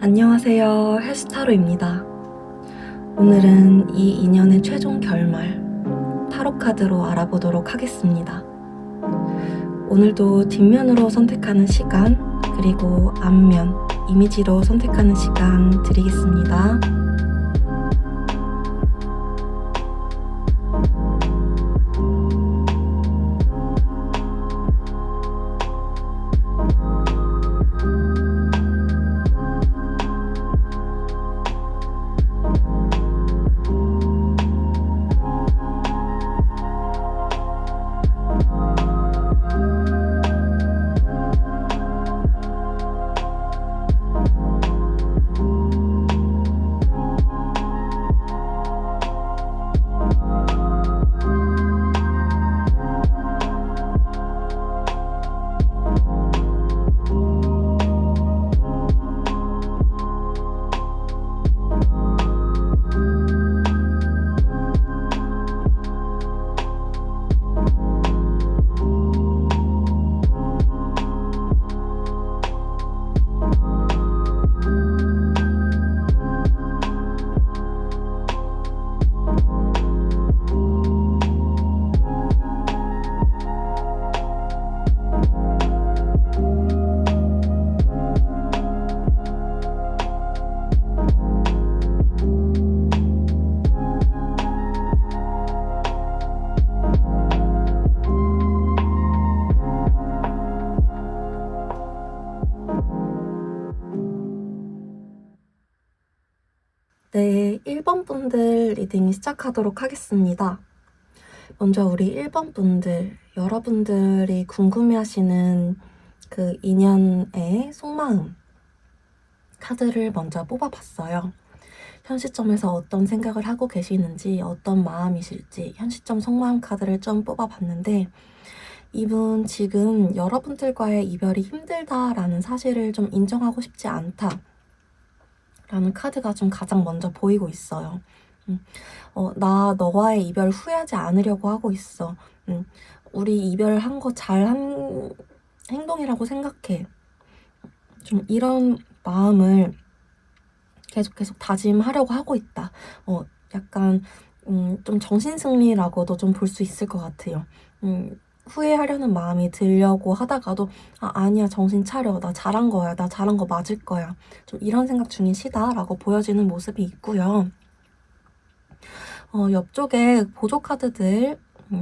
안녕하세요. 헬스타로입니다. 오늘은 이 인연의 최종 결말, 타로 카드로 알아보도록 하겠습니다. 오늘도 뒷면으로 선택하는 시간, 그리고 앞면, 이미지로 선택하는 시간 드리겠습니다. 네, 1번 분들 리딩 시작하도록 하겠습니다. 먼저 우리 1번 분들, 여러분들이 궁금해하시는 그 인연의 속마음 카드를 먼저 뽑아봤어요. 현 시점에서 어떤 생각을 하고 계시는지, 어떤 마음이실지 현 시점 속마음 카드를 좀 뽑아봤는데, 이분 지금 여러분들과의 이별이 힘들다라는 사실을 좀 인정하고 싶지 않다 라는 카드가 좀 가장 먼저 보이고 있어요. 나 너와의 이별 후회하지 않으려고 하고 있어. 우리 이별한 거 잘한 행동이라고 생각해. 좀 이런 마음을 계속 다짐하려고 하고 있다. 약간 좀 정신승리라고도 좀 볼 수 있을 것 같아요. 후회하려는 마음이 들려고 하다가도 아니야, 정신 차려, 나 잘한 거야, 나 잘한 거 맞을 거야, 좀 이런 생각 중이시다라고 보여지는 모습이 있고요. 옆쪽에 보조 카드들,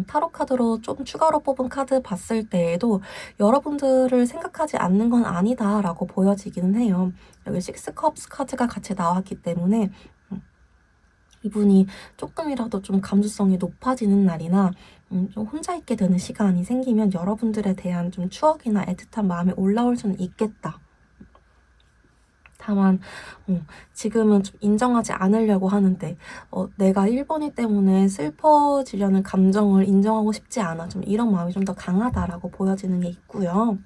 타로 카드로 좀 추가로 뽑은 카드 봤을 때에도 여러분들을 생각하지 않는 건 아니다라고 보여지기는 해요. 여기 식스 컵스 카드가 같이 나왔기 때문에 이분이 조금이라도 좀 감수성이 높아지는 날이나 좀 혼자 있게 되는 시간이 생기면 여러분들에 대한 좀 추억이나 애틋한 마음이 올라올 수는 있겠다. 다만 지금은 좀 인정하지 않으려고 하는데 내가 1번이 때문에 슬퍼지려는 감정을 인정하고 싶지 않아. 좀 이런 마음이 좀 더 강하다라고 보여지는 게 있고요.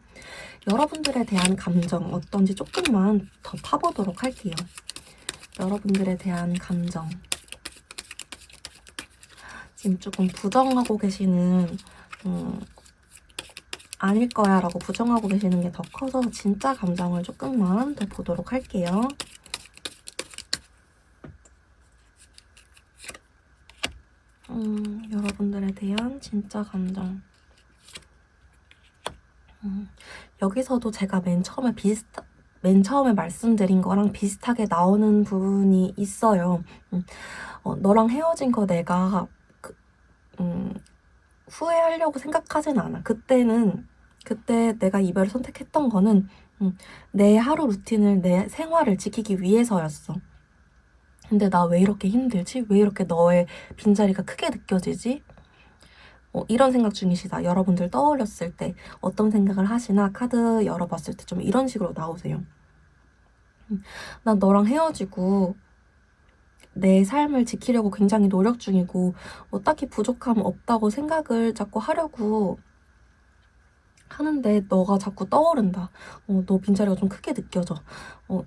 여러분들에 대한 감정 어떤지 조금만 더 파보도록 할게요. 여러분들에 대한 감정. 지금 조금 부정하고 계시는 아닐 거야 라고 부정하고 계시는 게 더 커서 진짜 감정을 조금만 더 보도록 할게요. 여러분들에 대한 진짜 감정. 여기서도 제가 맨 처음에 말씀드린 거랑 비슷하게 나오는 부분이 있어요. 너랑 헤어진 거 내가 후회하려고 생각하진 않아. 그때 내가 이별을 선택했던 거는 내 하루 루틴을, 내 생활을 지키기 위해서였어. 근데 나 왜 이렇게 힘들지? 왜 이렇게 너의 빈자리가 크게 느껴지지? 이런 생각 중이시다. 여러분들 떠올렸을 때 어떤 생각을 하시나 카드 열어봤을 때 좀 이런 식으로 나오세요. 난 너랑 헤어지고 내 삶을 지키려고 굉장히 노력 중이고 딱히 부족함 없다고 생각을 자꾸 하려고 하는데 너가 자꾸 떠오른다. 너 빈자리가 좀 크게 느껴져.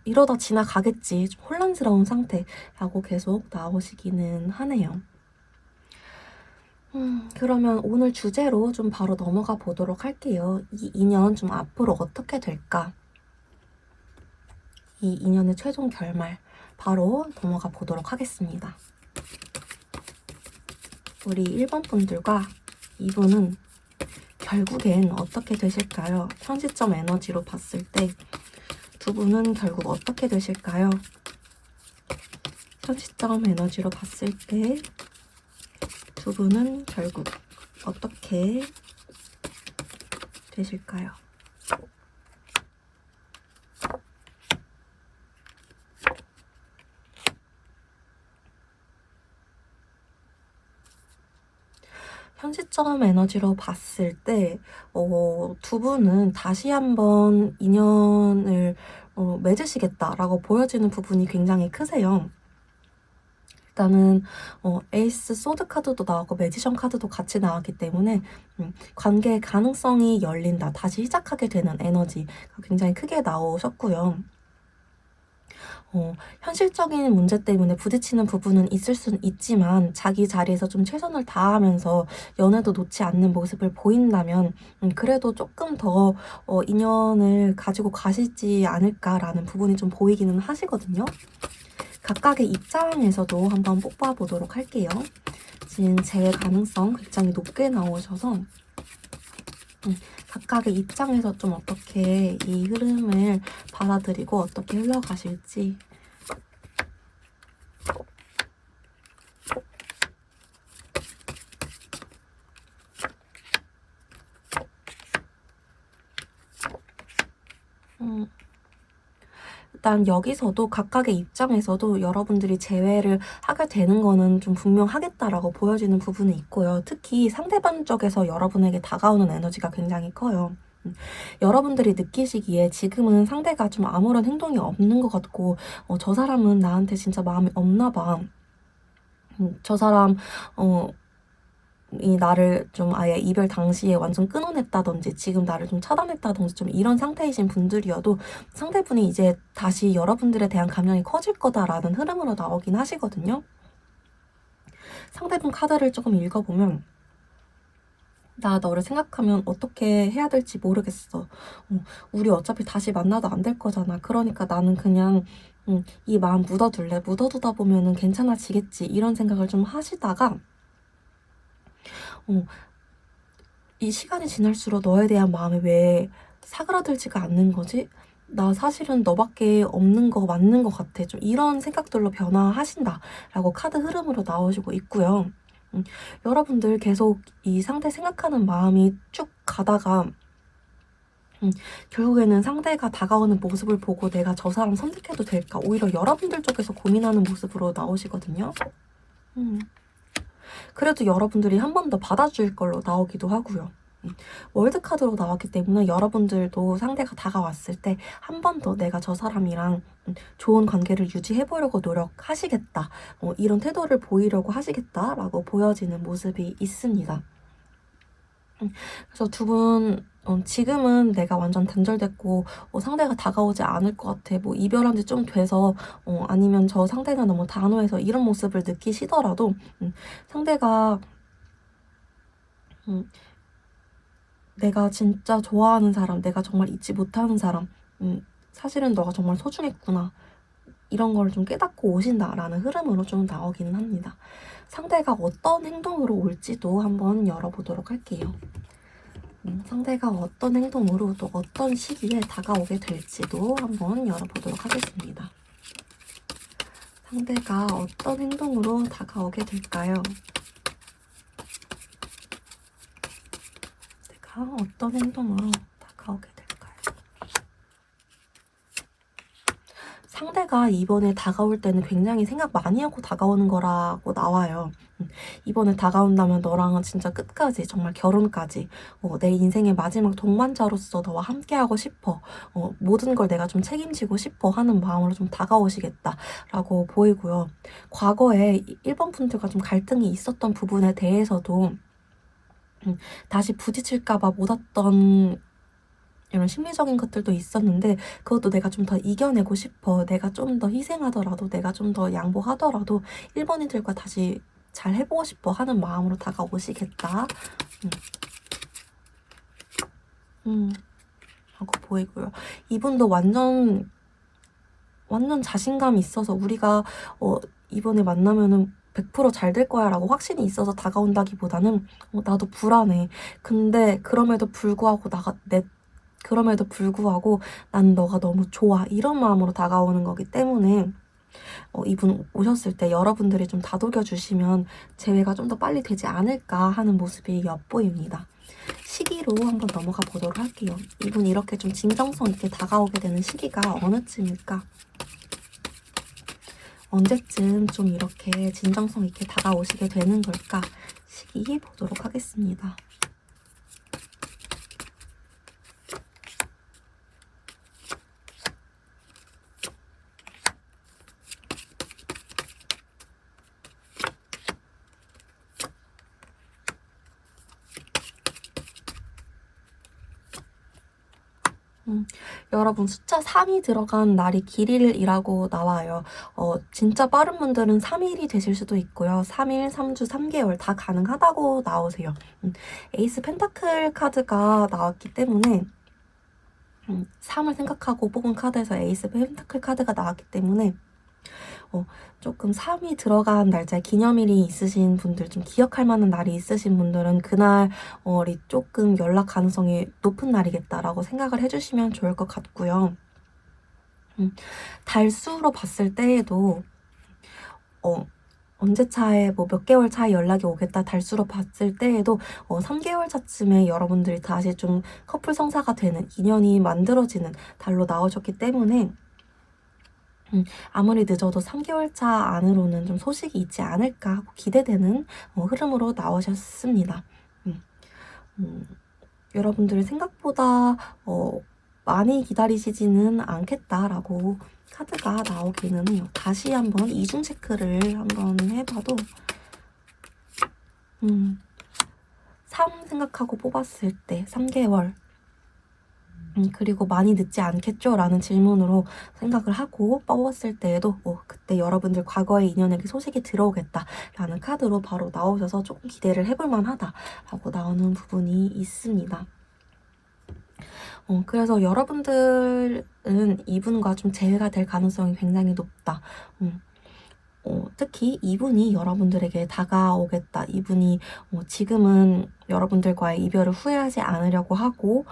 이러다 지나가겠지. 좀 혼란스러운 상태라고 계속 나오시기는 하네요. 그러면 오늘 주제로 좀 바로 넘어가 보도록 할게요. 이 인연 좀 앞으로 어떻게 될까? 이 인연의 최종 결말 바로 넘어가 보도록 하겠습니다. 우리 1번 분들과 2분은 결국엔 어떻게 되실까요? 현시점 에너지로 봤을 때 두 분은 결국 어떻게 되실까요? 현시점 에너지로 봤을 때 두 분은 결국 어떻게 되실까요? 현시점 에너지로 봤을 때 두 분은 다시 한번 인연을 맺으시겠다라고 보여지는 부분이 굉장히 크세요. 일단은 에이스 소드 카드도 나오고 매지션 카드도 같이 나왔기 때문에 관계의 가능성이 열린다, 다시 시작하게 되는 에너지가 굉장히 크게 나오셨고요. 현실적인 문제 때문에 부딪히는 부분은 있을 수는 있지만 자기 자리에서 좀 최선을 다하면서 연애도 놓지 않는 모습을 보인다면 그래도 조금 더 인연을 가지고 가시지 않을까라는 부분이 좀 보이기는 하시거든요. 각각의 입장에서도 한번 뽑아보도록 할게요. 지금 제 가능성 굉장히 높게 나오셔서 각각의 입장에서 좀 어떻게 이 흐름을 받아들이고 어떻게 흘러가실지 일단 여기서도 각각의 입장에서도 여러분들이 제외를 하게 되는 거는 좀 분명하겠다라고 보여지는 부분이 있고요. 특히 상대방 쪽에서 여러분에게 다가오는 에너지가 굉장히 커요. 여러분들이 느끼시기에 지금은 상대가 좀 아무런 행동이 없는 것 같고 저 사람은 나한테 진짜 마음이 없나 봐. 저 사람 이 나를 좀 아예 이별 당시에 완전 끊어냈다든지 지금 나를 좀 차단했다든지 좀 이런 상태이신 분들이어도 상대분이 이제 다시 여러분들에 대한 감정이 커질 거다라는 흐름으로 나오긴 하시거든요. 상대분 카드를 조금 읽어보면 나 너를 생각하면 어떻게 해야 될지 모르겠어. 우리 어차피 다시 만나도 안 될 거잖아. 그러니까 나는 그냥 이 마음 묻어둘래. 묻어두다 보면은 괜찮아지겠지. 이런 생각을 좀 하시다가 이 시간이 지날수록 너에 대한 마음이 왜 사그라들지가 않는 거지? 나 사실은 너밖에 없는 거 맞는 것 같아. 좀 이런 생각들로 변화하신다라고 카드 흐름으로 나오시고 있고요. 여러분들 계속 이 상대 생각하는 마음이 쭉 가다가 결국에는 상대가 다가오는 모습을 보고 내가 저 사람 선택해도 될까? 오히려 여러분들 쪽에서 고민하는 모습으로 나오시거든요. 그래도 여러분들이 한 번 더 받아줄 걸로 나오기도 하고요. 월드카드로 나왔기 때문에 여러분들도 상대가 다가왔을 때 한 번 더 내가 저 사람이랑 좋은 관계를 유지해보려고 노력하시겠다. 이런 태도를 보이려고 하시겠다라고 보여지는 모습이 있습니다. 그래서 두 분 지금은 내가 완전 단절됐고 상대가 다가오지 않을 것 같아. 뭐 이별한 지 좀 돼서 아니면 저 상대가 너무 단호해서 이런 모습을 느끼시더라도 상대가 내가 진짜 좋아하는 사람, 내가 정말 잊지 못하는 사람, 사실은 너가 정말 소중했구나. 이런 걸 좀 깨닫고 오신다라는 흐름으로 좀 나오기는 합니다. 상대가 어떤 행동으로 올지도 한번 열어보도록 할게요. 상대가 어떤 행동으로 또 어떤 시기에 다가오게 될지도 한번 열어보도록 하겠습니다. 상대가 어떤 행동으로 다가오게 될까요? 내가 어떤 행동으로 다가오게 될까요? 상대가 이번에 다가올 때는 굉장히 생각 많이 하고 다가오는 거라고 나와요. 이번에 다가온다면 너랑은 진짜 끝까지, 정말 결혼까지 내 인생의 마지막 동반자로서 너와 함께하고 싶어. 모든 걸 내가 좀 책임지고 싶어 하는 마음으로 좀 다가오시겠다라고 보이고요. 과거에 1번 분들과 좀 갈등이 있었던 부분에 대해서도 다시 부딪힐까봐 못 왔던 이런 심리적인 것들도 있었는데 그것도 내가 좀 더 이겨내고 싶어. 내가 좀 더 희생하더라도, 내가 좀 더 양보하더라도 1번이들과 다시 잘 해보고 싶어 하는 마음으로 다가오시겠다. 하고 보이고요. 이분도 완전 완전 자신감이 있어서 우리가 이번에 만나면은 100% 잘 될 거야 라고 확신이 있어서 다가온다기보다는 나도 불안해. 근데 그럼에도 불구하고 난 너가 너무 좋아. 이런 마음으로 다가오는 거기 때문에 이분 오셨을 때 여러분들이 좀 다독여 주시면 재회가 좀 더 빨리 되지 않을까 하는 모습이 엿보입니다. 시기로 한번 넘어가 보도록 할게요. 이분이 이렇게 좀 진정성 있게 다가오게 되는 시기가 어느쯤일까? 언제쯤 좀 이렇게 진정성 있게 다가오시게 되는 걸까? 시기 보도록 하겠습니다. 여러분 숫자 3이 들어간 날이 길일이라고 나와요. 진짜 빠른 분들은 3일이 되실 수도 있고요. 3일, 3주, 3개월 다 가능하다고 나오세요. 에이스 펜타클 카드가 나왔기 때문에 3을 생각하고 뽑은 카드에서 에이스 펜타클 카드가 나왔기 때문에 조금 3이 들어간 날짜에 기념일이 있으신 분들, 좀 기억할 만한 날이 있으신 분들은 그날이 조금 연락 가능성이 높은 날이겠다라고 생각을 해주시면 좋을 것 같고요. 달수로 봤을 때에도 언제 차에 몇 개월 차에 연락이 오겠다 달수로 봤을 때에도 3개월 차쯤에 여러분들이 다시 좀 커플 성사가 되는 인연이 만들어지는 달로 나오셨기 때문에 아무리 늦어도 3개월 차 안으로는 좀 소식이 있지 않을까 하고 기대되는 흐름으로 나오셨습니다. 여러분들 생각보다 많이 기다리시지는 않겠다라고 카드가 나오기는 해요. 다시 한번 이중 체크를 한번 해봐도 3 생각하고 뽑았을 때 3개월 그리고 많이 늦지 않겠죠? 라는 질문으로 생각을 하고 뽑았을 때에도 그때 여러분들 과거의 인연에게 소식이 들어오겠다 라는 카드로 바로 나오셔서 조금 기대를 해볼 만하다 라고 나오는 부분이 있습니다. 그래서 여러분들은 이분과 좀 재회가 될 가능성이 굉장히 높다. 특히 이분이 여러분들에게 다가오겠다. 이분이 지금은 여러분들과의 이별을 후회하지 않으려고 하고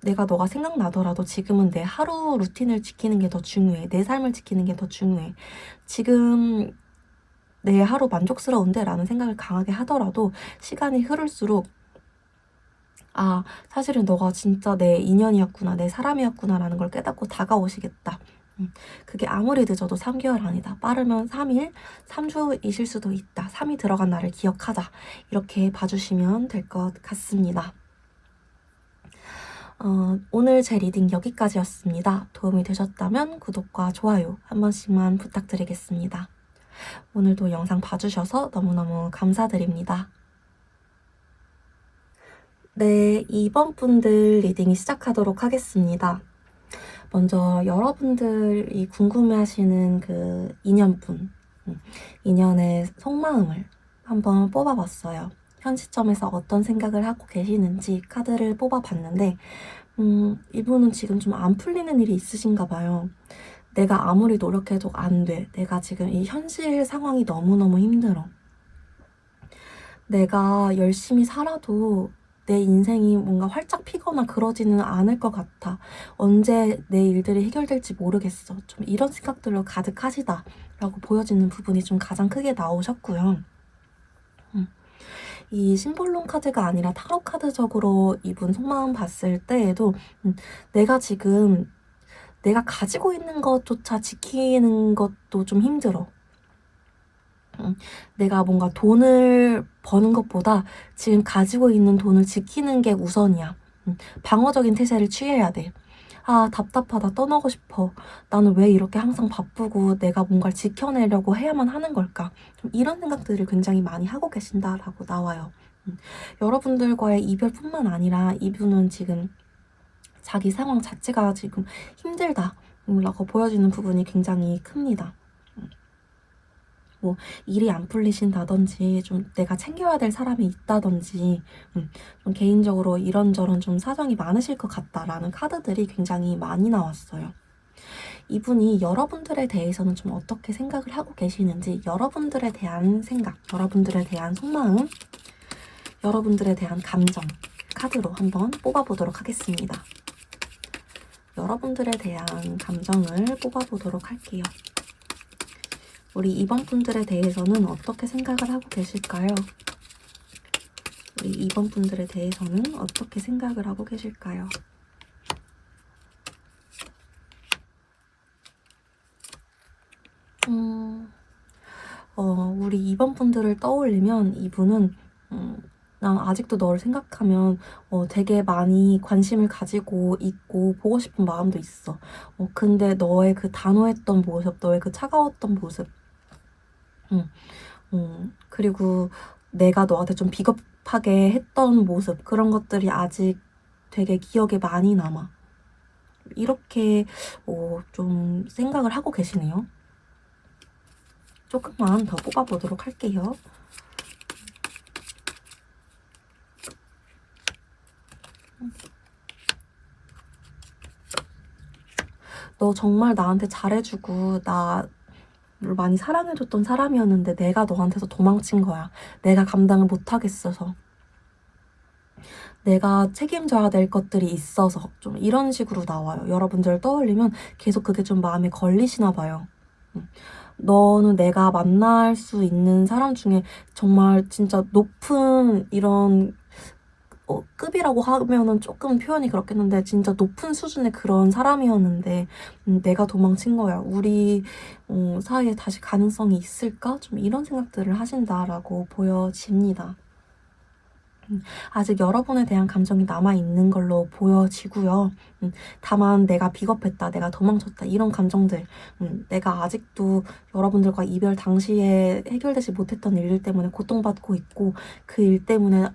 내가 너가 생각나더라도 지금은 내 하루 루틴을 지키는 게 더 중요해. 내 삶을 지키는 게 더 중요해. 지금 내 하루 만족스러운데 라는 생각을 강하게 하더라도 시간이 흐를수록 사실은 너가 진짜 내 인연이었구나, 내 사람이었구나 라는 걸 깨닫고 다가오시겠다. 그게 아무리 늦어도 3개월 아니다. 빠르면 3일, 3주이실 수도 있다. 3이 들어간 날을 기억하자. 이렇게 봐주시면 될 것 같습니다. 오늘 제 리딩 여기까지였습니다. 도움이 되셨다면 구독과 좋아요 한 번씩만 부탁드리겠습니다. 오늘도 영상 봐주셔서 너무너무 감사드립니다. 네, 2번 분들 리딩 시작하도록 하겠습니다. 먼저 여러분들이 궁금해하시는 그 인연분, 인연의 속마음을 한번 뽑아봤어요. 현 시점에서 어떤 생각을 하고 계시는지 카드를 뽑아봤는데 이분은 지금 좀 안 풀리는 일이 있으신가 봐요. 내가 아무리 노력해도 안 돼. 내가 지금 이 현실 상황이 너무너무 힘들어. 내가 열심히 살아도 내 인생이 뭔가 활짝 피거나 그러지는 않을 것 같아. 언제 내 일들이 해결될지 모르겠어. 좀 이런 생각들로 가득하시다라고 보여지는 부분이 좀 가장 크게 나오셨고요. 이 심볼론 카드가 아니라 타로 카드적으로 이분 속마음 봤을 때에도 내가 지금 내가 가지고 있는 것조차 지키는 것도 좀 힘들어. 내가 뭔가 돈을 버는 것보다 지금 가지고 있는 돈을 지키는 게 우선이야. 방어적인 태세를 취해야 돼. 답답하다. 떠나고 싶어. 나는 왜 이렇게 항상 바쁘고 내가 뭔가를 지켜내려고 해야만 하는 걸까? 좀 이런 생각들을 굉장히 많이 하고 계신다라고 나와요. 여러분들과의 이별뿐만 아니라 이분은 지금 자기 상황 자체가 지금 힘들다라고 보여지는 부분이 굉장히 큽니다. 뭐 일이 안 풀리신다든지 좀 내가 챙겨야 될 사람이 있다든지 좀 개인적으로 이런저런 좀 사정이 많으실 것 같다라는 카드들이 굉장히 많이 나왔어요. 이분이 여러분들에 대해서는 좀 어떻게 생각을 하고 계시는지, 여러분들에 대한 생각, 여러분들에 대한 속마음, 여러분들에 대한 감정 카드로 한번 뽑아보도록 하겠습니다. 여러분들에 대한 감정을 뽑아보도록 할게요. 우리 2번 분들에 대해서는 어떻게 생각을 하고 계실까요? 우리 2번 분들에 대해서는 어떻게 생각을 하고 계실까요? 우리 2번 분들을 떠올리면 이분은 난 아직도 너를 생각하면 되게 많이 관심을 가지고 있고 보고 싶은 마음도 있어. 근데 너의 그 단호했던 모습, 너의 그 차가웠던 모습, 그리고 내가 너한테 좀 비겁하게 했던 모습, 그런 것들이 아직 되게 기억에 많이 남아. 이렇게 좀 생각을 하고 계시네요. 조금만 더 뽑아보도록 할게요. 너 정말 나한테 잘해주고 나를 많이 사랑해줬던 사람이었는데 내가 너한테서 도망친 거야. 내가 감당을 못하겠어서. 내가 책임져야 될 것들이 있어서 좀 이런 식으로 나와요. 여러분들 떠올리면 계속 그게 좀 마음에 걸리시나 봐요. 너는 내가 만날 수 있는 사람 중에 정말 진짜 높은 이런 급이라고 하면은 조금 표현이 그렇겠는데 진짜 높은 수준의 그런 사람이었는데 내가 도망친 거야. 우리 사이에 다시 가능성이 있을까? 좀 이런 생각들을 하신다라고 보여집니다. 아직 여러분에 대한 감정이 남아있는 걸로 보여지고요. 다만 내가 비겁했다, 내가 도망쳤다 이런 감정들, 내가 아직도 여러분들과 이별 당시에 해결되지 못했던 일들 때문에 고통받고 있고 그 일 때문에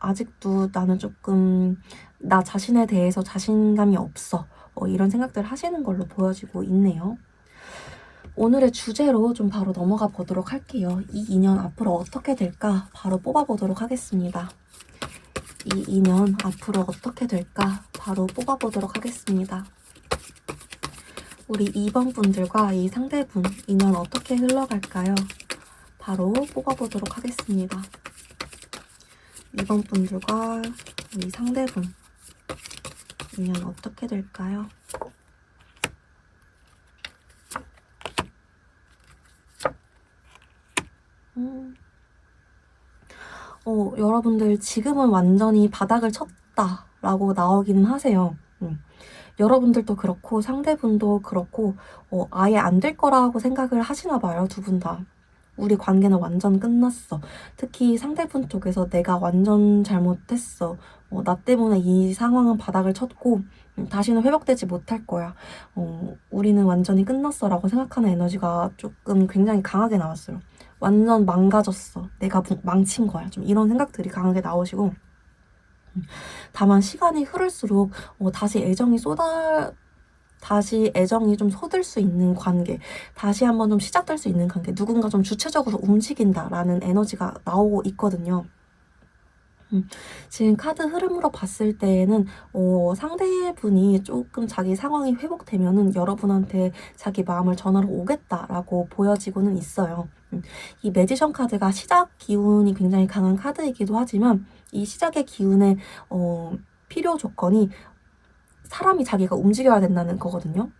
아직도 나는 조금 나 자신에 대해서 자신감이 없어. 이런 생각들 하시는 걸로 보여지고 있네요. 오늘의 주제로 좀 바로 넘어가 보도록 할게요. 이 인연 앞으로 어떻게 될까 바로 뽑아보도록 하겠습니다. 이 인연 앞으로 어떻게 될까 바로 뽑아보도록 하겠습니다. 우리 2번 분들과 이 상대분 인연 어떻게 흘러갈까요? 바로 뽑아보도록 하겠습니다. 2번 분들과 이 상대분 인연 어떻게 될까요? 여러분들 지금은 완전히 바닥을 쳤다라고 나오기는 하세요. 여러분들도 그렇고 상대분도 그렇고 아예 안 될 거라고 생각을 하시나 봐요. 두 분 다. 우리 관계는 완전 끝났어. 특히 상대분 쪽에서 내가 완전 잘못했어. 나 때문에 이 상황은 바닥을 쳤고 다시는 회복되지 못할 거야. 우리는 완전히 끝났어 라고 생각하는 에너지가 조금 굉장히 강하게 나왔어요. 완전 망가졌어. 내가 망친 거야. 좀 이런 생각들이 강하게 나오시고 다만 시간이 흐를수록 다시 애정이 좀 솟을 수 있는 관계, 다시 한번 좀 시작될 수 있는 관계, 누군가 좀 주체적으로 움직인다라는 에너지가 나오고 있거든요. 지금 카드 흐름으로 봤을 때에는 상대분이 조금 자기 상황이 회복되면은 여러분한테 자기 마음을 전하러 오겠다라고 보여지고는 있어요. 이 매지션 카드가 시작 기운이 굉장히 강한 카드이기도 하지만 이 시작의 기운의 필요 조건이 사람이 자기가 움직여야 된다는 거거든요.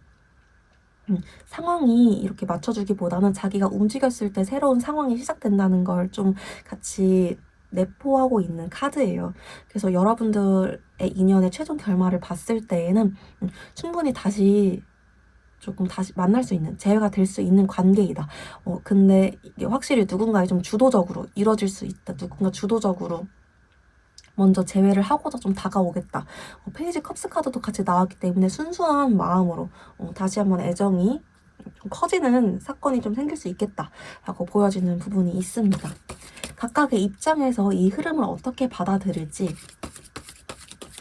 상황이 이렇게 맞춰주기보다는 자기가 움직였을 때 새로운 상황이 시작된다는 걸 좀 같이 내포하고 있는 카드예요. 그래서 여러분들의 인연의 최종 결말을 봤을 때에는 충분히 다시 만날 수 있는, 재회가 될 수 있는 관계이다. 근데 이게 확실히 누군가의 좀 주도적으로 이루어질 수 있다. 누군가 주도적으로 먼저 재회를 하고자 좀 다가오겠다. 페이지 컵스 카드도 같이 나왔기 때문에 순수한 마음으로 다시 한번 애정이 좀 커지는 사건이 좀 생길 수 있겠다라고 보여지는 부분이 있습니다. 각각의 입장에서 이 흐름을 어떻게 받아들일지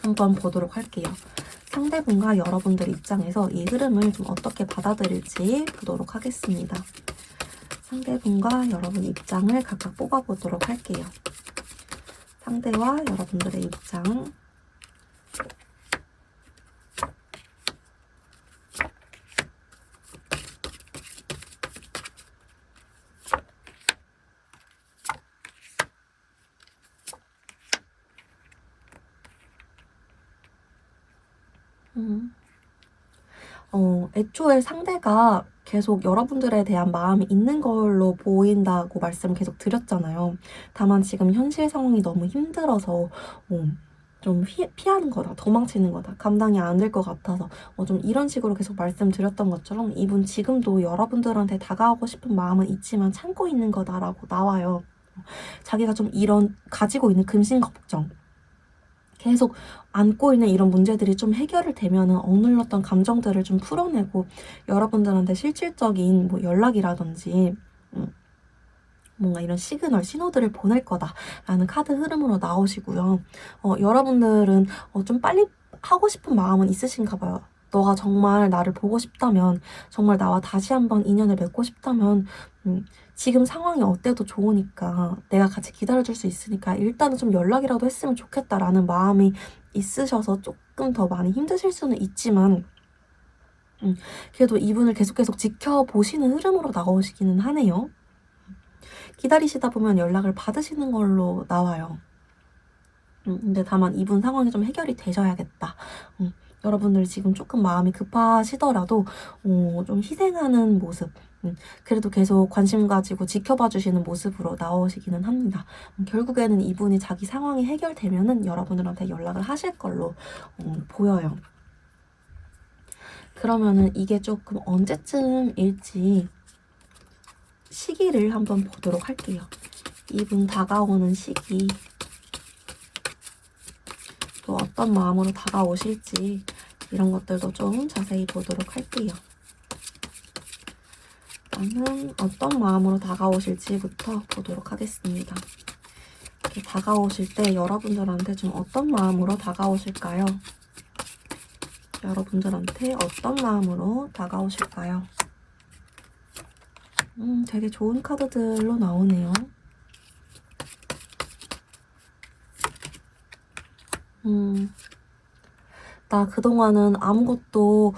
한번 보도록 할게요. 상대분과 여러분들 입장에서 이 흐름을 좀 어떻게 받아들일지 보도록 하겠습니다. 상대분과 여러분 입장을 각각 뽑아보도록 할게요. 상대와 여러분들의 입장. 애초에 상대가 계속 여러분들에 대한 마음이 있는 걸로 보인다고 말씀을 계속 드렸잖아요. 다만 지금 현실 상황이 너무 힘들어서 좀 피하는 거다, 도망치는 거다, 감당이 안 될 것 같아서 좀 이런 식으로 계속 말씀드렸던 것처럼 이분 지금도 여러분들한테 다가오고 싶은 마음은 있지만 참고 있는 거다라고 나와요. 자기가 좀 이런 가지고 있는 근심 걱정, 계속 안고 있는 이런 문제들이 좀 해결을 되면은 억눌렀던 감정들을 좀 풀어내고 여러분들한테 실질적인 뭐 연락이라든지 뭔가 이런 시그널, 신호들을 보낼 거다라는 카드 흐름으로 나오시고요. 여러분들은 좀 빨리 하고 싶은 마음은 있으신가 봐요. 너가 정말 나를 보고 싶다면, 정말 나와 다시 한번 인연을 맺고 싶다면 지금 상황이 어때도 좋으니까 내가 같이 기다려줄 수 있으니까 일단은 좀 연락이라도 했으면 좋겠다라는 마음이 있으셔서 조금 더 많이 힘드실 수는 있지만 그래도 이분을 계속 지켜보시는 흐름으로 나오시기는 하네요. 기다리시다 보면 연락을 받으시는 걸로 나와요. 근데 다만 이분 상황이 좀 해결이 되셔야겠다. 여러분들 지금 조금 마음이 급하시더라도 좀 희생하는 모습, 그래도 계속 관심 가지고 지켜봐 주시는 모습으로 나오시기는 합니다. 결국에는 이분이 자기 상황이 해결되면은 여러분들한테 연락을 하실 걸로 보여요. 그러면은 이게 조금 언제쯤일지 시기를 한번 보도록 할게요. 이분 다가오는 시기, 또 어떤 마음으로 다가오실지 이런 것들도 좀 자세히 보도록 할게요. 나는 어떤 마음으로 다가오실지부터 보도록 하겠습니다. 이렇게 다가오실 때 여러분들한테 좀 어떤 마음으로 다가오실까요? 여러분들한테 어떤 마음으로 다가오실까요? 되게 좋은 카드들로 나오네요. 나 그동안은 아무것도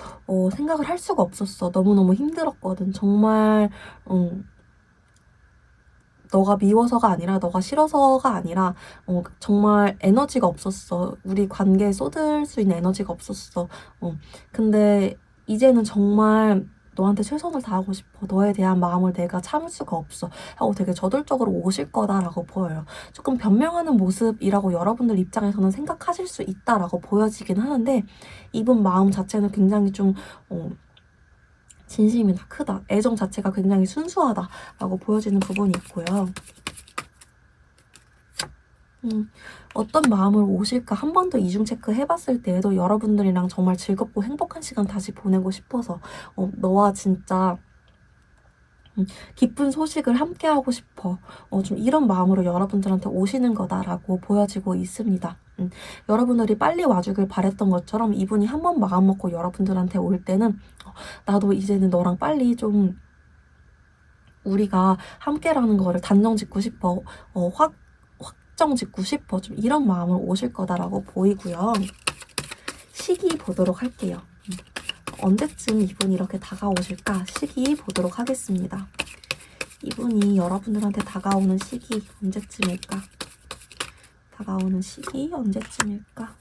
생각을 할 수가 없었어. 너무너무 힘들었거든. 정말 너가 미워서가 아니라 너가 싫어서가 아니라 정말 에너지가 없었어. 우리 관계에 쏟을 수 있는 에너지가 없었어. 근데 이제는 정말 너한테 최선을 다하고 싶어. 너에 대한 마음을 내가 참을 수가 없어. 하고 되게 저돌적으로 오실 거다라고 보여요. 조금 변명하는 모습이라고 여러분들 입장에서는 생각하실 수 있다라고 보여지긴 하는데 이분 마음 자체는 굉장히 좀 진심이 다 크다. 애정 자체가 굉장히 순수하다라고 보여지는 부분이 있고요. 어떤 마음으로 오실까 한 번 더 이중 체크 해봤을 때에도 여러분들이랑 정말 즐겁고 행복한 시간 다시 보내고 싶어서 너와 진짜 기쁜 소식을 함께 하고 싶어. 좀 이런 마음으로 여러분들한테 오시는 거다라고 보여지고 있습니다. 여러분들이 빨리 와주길 바랬던 것처럼 이분이 한 번 마음 먹고 여러분들한테 올 때는 나도 이제는 너랑 빨리 좀 우리가 함께라는 거를 단정 짓고 싶어. 확정 짓고 싶어. 좀 이런 마음으로 오실 거다라고 보이고요. 시기 보도록 할게요. 언제쯤 이분이 이렇게 다가오실까? 시기 보도록 하겠습니다. 이분이 여러분들한테 다가오는 시기 언제쯤일까? 다가오는 시기 언제쯤일까?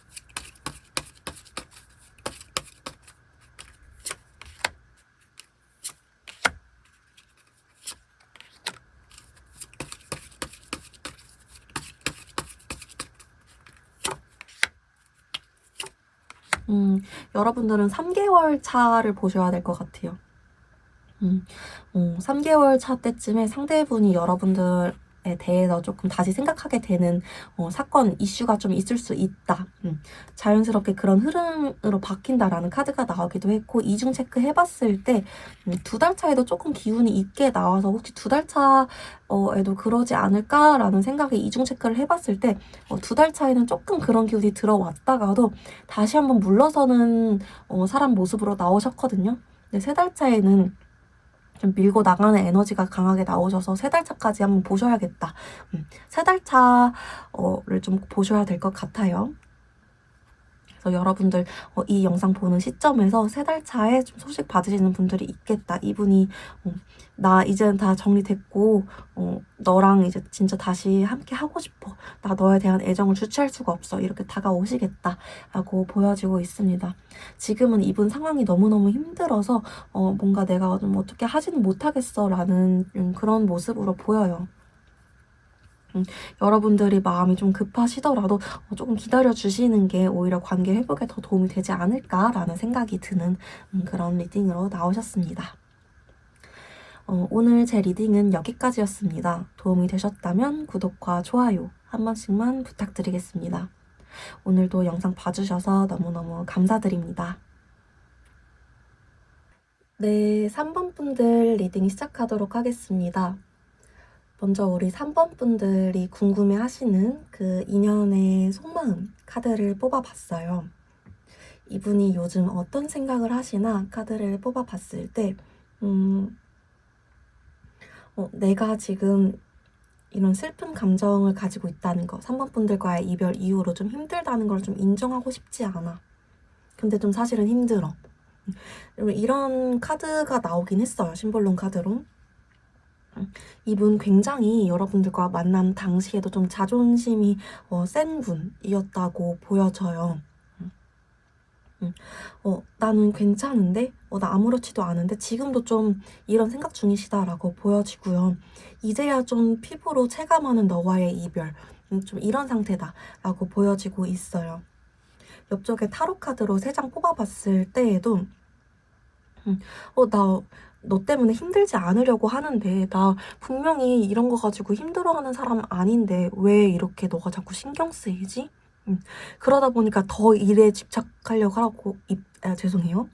여러분들은 3개월 차를 보셔야 될 것 같아요. 3개월 차 때쯤에 상대분이 여러분들에 대해서 조금 다시 생각하게 되는 사건, 이슈가 좀 있을 수 있다. 자연스럽게 그런 흐름으로 바뀐다라는 카드가 나오기도 했고 이중 체크 해봤을 때 2달 차에도 조금 기운이 있게 나와서 혹시 2달 차에도 그러지 않을까라는 생각에 이중 체크를 해봤을 때 2달 차에는 조금 그런 기운이 들어왔다가도 다시 한번 물러서는 사람 모습으로 나오셨거든요. 근데 3달 차에는 좀 밀고 나가는 에너지가 강하게 나오셔서 3달 차까지 한번 보셔야겠다. 3달 차를 좀 보셔야 될 것 같아요. 그래서 여러분들 이 영상 보는 시점에서 3달 차에 좀 소식 받으시는 분들이 있겠다. 이분이 나 이제는 다 정리됐고 너랑 이제 진짜 다시 함께 하고 싶어. 나 너에 대한 애정을 주체할 수가 없어. 이렇게 다가오시겠다라고 보여지고 있습니다. 지금은 이분 상황이 너무너무 힘들어서 뭔가 내가 좀 어떻게 하지는 못하겠어라는 그런 모습으로 보여요. 여러분들이 마음이 좀 급하시더라도 조금 기다려주시는 게 오히려 관계 회복에 더 도움이 되지 않을까라는 생각이 드는 그런 리딩으로 나오셨습니다. 오늘 제 리딩은 여기까지였습니다. 도움이 되셨다면 구독과 좋아요 한 번씩만 부탁드리겠습니다. 오늘도 영상 봐주셔서 너무너무 감사드립니다. 네, 3번 분들 리딩 시작하도록 하겠습니다. 먼저 우리 3번 분들이 궁금해 하시는 그 인연의 속마음 카드를 뽑아봤어요. 이분이 요즘 어떤 생각을 하시나 카드를 뽑아봤을 때 내가 지금 이런 슬픈 감정을 가지고 있다는 거, 3번 분들과의 이별 이후로 좀 힘들다는 걸 좀 인정하고 싶지 않아. 근데 좀 사실은 힘들어. 이런 카드가 나오긴 했어요. 심볼론 카드로. 이분 굉장히 여러분들과 만남 당시에도 좀 자존심이 센 분이었다고 보여져요. 나는 괜찮은데? 나 아무렇지도 않은데? 지금도 좀 이런 생각 중이시다라고 보여지고요. 이제야 좀 피부로 체감하는 너와의 이별. 좀 이런 상태다라고 보여지고 있어요. 옆쪽에 타로 카드로 3장 뽑아봤을 때에도 너 때문에 힘들지 않으려고 하는데 나 분명히 이런 거 가지고 힘들어하는 사람 아닌데 왜 이렇게 너가 자꾸 신경 쓰이지? 그러다 보니까 더 일에 집착하려고 하고 죄송해요.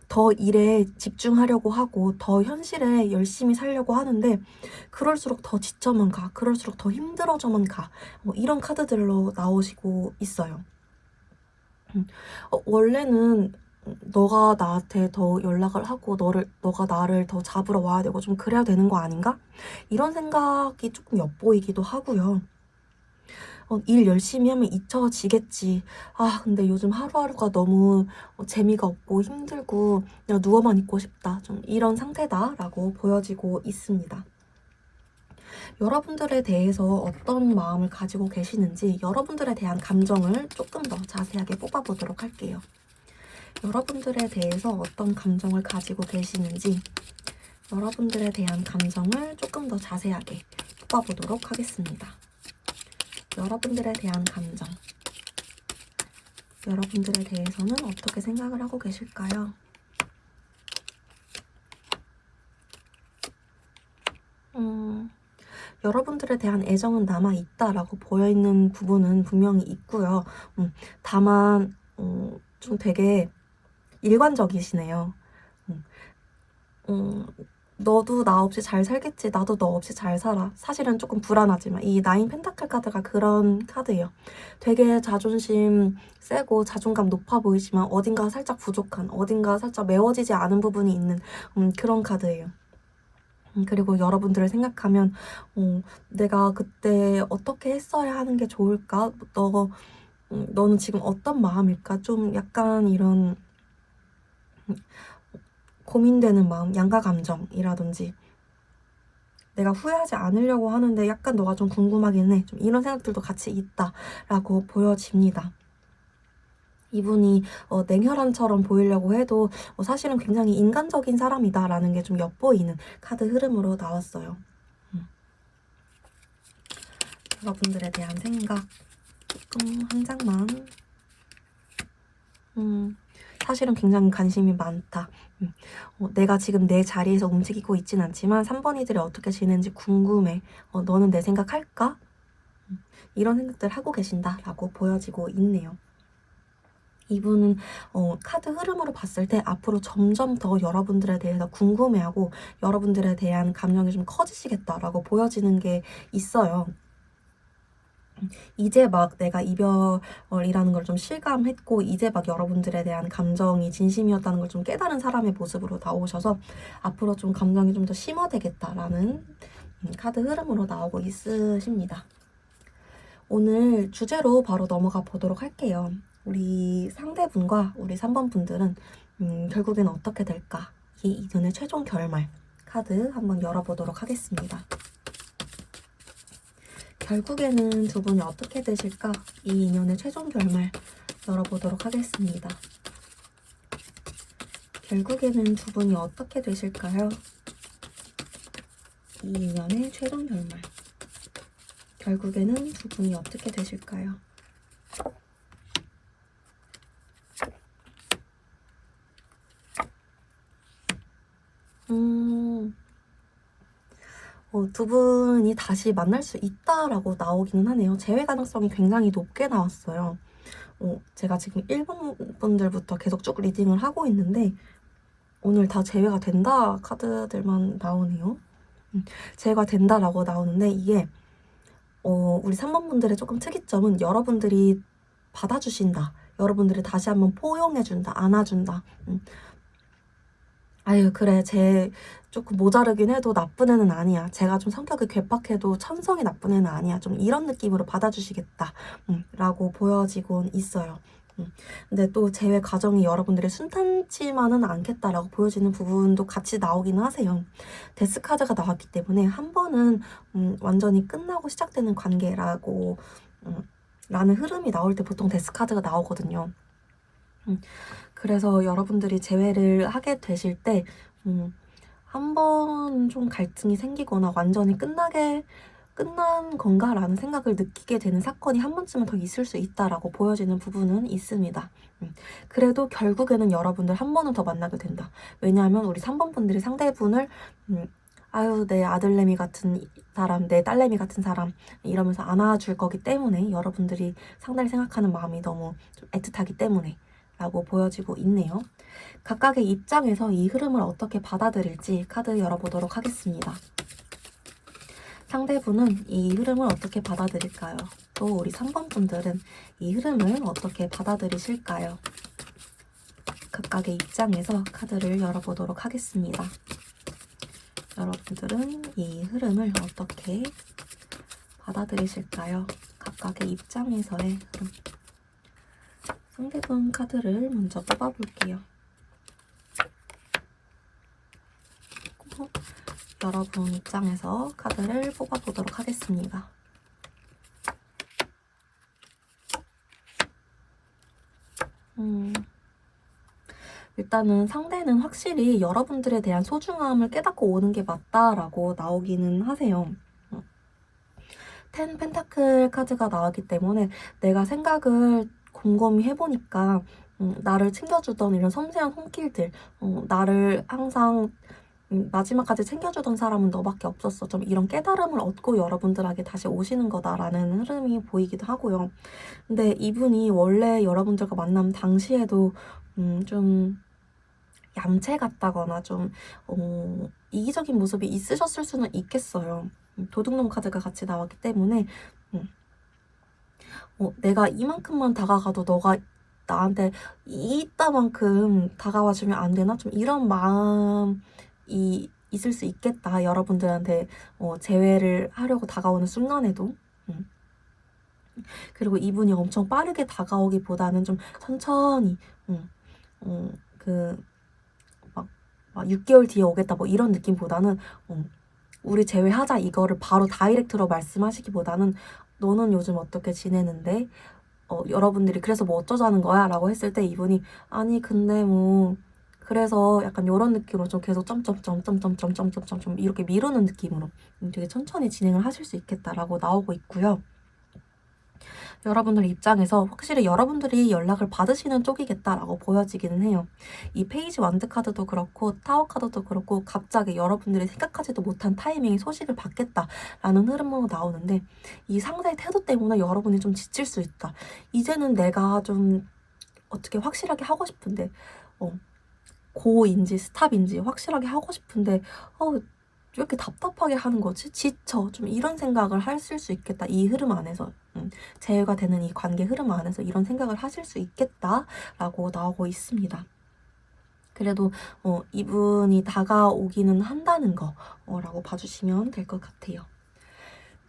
더 일에 집중하려고 하고 더 현실에 열심히 살려고 하는데 그럴수록 더 지쳐만 가. 그럴수록 더 힘들어져만 가. 이런 카드들로 나오시고 있어요. 원래는 너가 나한테 더 연락을 하고 너가 나를 더 잡으러 와야 되고 좀 그래야 되는 거 아닌가? 이런 생각이 조금 엿보이기도 하고요. 일 열심히 하면 잊혀지겠지. 근데 요즘 하루하루가 너무 재미가 없고 힘들고 그냥 누워만 있고 싶다. 좀 이런 상태다라고 보여지고 있습니다. 여러분들에 대해서 어떤 마음을 가지고 계시는지 여러분들에 대한 감정을 조금 더 자세하게 뽑아보도록 할게요. 여러분들에 대해서 어떤 감정을 가지고 계시는지 여러분들에 대한 감정을 조금 더 자세하게 뽑아보도록 하겠습니다. 여러분들에 대한 감정 여러분들에 대해서는 어떻게 생각을 하고 계실까요? 여러분들에 대한 애정은 남아있다라고 보여있는 부분은 분명히 있고요. 다만 좀 되게 일관적이시네요. 너도 나 없이 잘 살겠지. 나도 너 없이 잘 살아. 사실은 조금 불안하지만 이 9 펜타클 카드가 그런 카드예요. 되게 자존심 세고 자존감 높아 보이지만 어딘가 살짝 부족한, 어딘가 살짝 메워지지 않은 부분이 있는 그런 카드예요. 그리고 여러분들을 생각하면 내가 그때 어떻게 했어야 하는 게 좋을까? 너는 지금 어떤 마음일까? 좀 약간 이런 고민되는 마음, 양가 감정이라든지 내가 후회하지 않으려고 하는데 약간 너가 좀 궁금하긴 해. 좀 이런 생각들도 같이 있다라고 보여집니다. 이분이 냉혈한처럼 보이려고 해도 사실은 굉장히 인간적인 사람이다라는 게 좀 엿보이는 카드 흐름으로 나왔어요. 여러분들에 대한 생각 조금 한 장만. 사실은 굉장히 관심이 많다. 내가 지금 내 자리에서 움직이고 있진 않지만 3번이들이 어떻게 지내는지 궁금해. 너는 내 생각할까? 이런 생각들 하고 계신다라고 보여지고 있네요. 이분은 카드 흐름으로 봤을 때 앞으로 점점 더 여러분들에 대해서 궁금해하고 여러분들에 대한 감정이 좀 커지시겠다라고 보여지는 게 있어요. 이제 막 내가 이별이라는 걸 좀 실감했고 이제 막 여러분들에 대한 감정이 진심이었다는 걸 좀 깨달은 사람의 모습으로 나오셔서 앞으로 좀 감정이 좀 더 심화되겠다라는 카드 흐름으로 나오고 있으십니다. 오늘 주제로 바로 넘어가 보도록 할게요. 우리 상대분과 우리 3번 분들은 결국에는 어떻게 될까? 이 인연의 최종 결말 카드 한번 열어보도록 하겠습니다. 결국에는 두 분이 어떻게 되실까? 이 인연의 최종 결말 열어보도록 하겠습니다. 결국에는 두 분이 어떻게 되실까요? 이 인연의 최종 결말. 결국에는 두 분이 어떻게 되실까요? 두 분이 다시 만날 수 있다라고 나오기는 하네요. 재회 가능성이 굉장히 높게 나왔어요. 제가 지금 1번 분들부터 계속 쭉 리딩을 하고 있는데 오늘 다 재회가 된다 카드들만 나오네요. 재회가 된다라고 나오는데 이게 우리 3번 분들의 조금 특이점은 여러분들이 받아주신다. 여러분들이 다시 한번 포용해준다. 안아준다. 아유 그래 쟤 조금 모자르긴 해도 나쁜 애는 아니야. 제가 좀 성격이 괴팍해도 천성이 나쁜 애는 아니야. 좀 이런 느낌으로 받아주시겠다 라고 보여지곤 있어요. 근데 또 재회 과정이 여러분들의 순탄치만은 않겠다라고 보여지는 부분도 같이 나오기는 하세요. 데스 카드가 나왔기 때문에 한 번은 완전히 끝나고 시작되는 관계라고 라는 흐름이 나올 때 보통 데스 카드가 나오거든요. 그래서 여러분들이 재회를 하게 되실 때 한 번 좀 갈등이 생기거나 완전히 끝난 건가라는 생각을 느끼게 되는 사건이 한 번쯤은 더 있을 수 있다라고 보여지는 부분은 있습니다. 그래도 결국에는 여러분들 한 번은 더 만나게 된다. 왜냐하면 우리 3번 분들이 상대분을 아유 내 아들내미 같은 사람, 내 딸내미 같은 사람 이러면서 안아줄 거기 때문에 여러분들이 상대를 생각하는 마음이 너무 좀 애틋하기 때문에 라고 보여지고 있네요. 각각의 입장에서 이 흐름을 어떻게 받아들일지 카드 열어보도록 하겠습니다. 상대분은 이 흐름을 어떻게 받아들일까요? 또 우리 3번 분들은 이 흐름을 어떻게 받아들이실까요? 각각의 입장에서 카드를 열어보도록 하겠습니다. 여러분들은 이 흐름을 어떻게 받아들이실까요? 각각의 입장에서의 흐름. 상대분 카드를 먼저 뽑아볼게요. 여러분 입장에서 카드를 뽑아보도록 하겠습니다. 일단은 상대는 확실히 여러분들에 대한 소중함을 깨닫고 오는 게 맞다라고 나오기는 하세요. 텐 펜타클 카드가 나왔기 때문에 내가 생각을 곰곰이 해보니까 나를 챙겨주던 이런 섬세한 손길들, 나를 항상 마지막까지 챙겨주던 사람은 너밖에 없었어. 좀 이런 깨달음을 얻고 여러분들에게 다시 오시는 거다라는 흐름이 보이기도 하고요. 근데 이분이 원래 여러분들과 만남 당시에도 좀 얌체 같다거나 좀 이기적인 모습이 있으셨을 수는 있겠어요. 도둑놈 카드가 같이 나왔기 때문에 내가 이만큼만 다가가도 너가 나한테 이따만큼 다가와주면 안 되나? 좀 이런 마음이 있을 수 있겠다. 여러분들한테 재회를 하려고 다가오는 순간에도. 그리고 이분이 엄청 빠르게 다가오기보다는 좀 천천히 막 6개월 뒤에 오겠다 뭐 이런 느낌보다는 우리 재회하자 이거를 바로 다이렉트로 말씀하시기보다는 너는 요즘 어떻게 지내는데? 여러분들이 그래서 뭐 어쩌자는 거야? 라고 했을 때 이분이 아니 근데 뭐 그래서 약간 이런 느낌으로 좀 계속 점점점점점점점점 이렇게 미루는 느낌으로 되게 천천히 진행을 하실 수 있겠다라고 나오고 있고요. 여러분들 입장에서 확실히 여러분들이 연락을 받으시는 쪽이겠다라고 보여지기는 해요. 이 페이지 완드 카드도 그렇고 타워 카드도 그렇고 갑자기 여러분들이 생각하지도 못한 타이밍에 소식을 받겠다라는 흐름으로 나오는데 이 상대의 태도 때문에 여러분이 좀 지칠 수 있다. 이제는 내가 좀 어떻게 확실하게 하고 싶은데 고인지 스탑인지 확실하게 하고 싶은데 왜 이렇게 답답하게 하는 거지? 지쳐. 좀 이런 생각을 하실 수 있겠다. 이 흐름 안에서. 재회가 되는 이 관계 흐름 안에서 이런 생각을 하실 수 있겠다라고 나오고 있습니다. 그래도 이분이 다가오기는 한다는 거라고 봐주시면 될 것 같아요.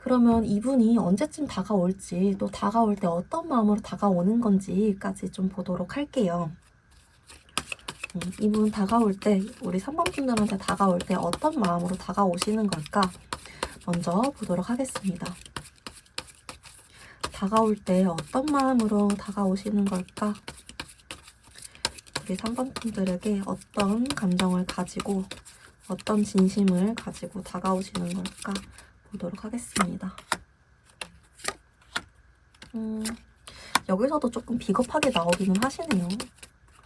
그러면 이분이 언제쯤 다가올지, 또 다가올 때 어떤 마음으로 다가오는 건지까지 좀 보도록 할게요. 이분 다가올 때, 우리 3번 분들한테 다가올 때 어떤 마음으로 다가오시는 걸까? 먼저 보도록 하겠습니다. 다가올 때 어떤 마음으로 다가오시는 걸까? 우리 3번 분들에게 어떤 감정을 가지고, 어떤 진심을 가지고 다가오시는 걸까? 보도록 하겠습니다. 여기서도 조금 비겁하게 나오기는 하시네요.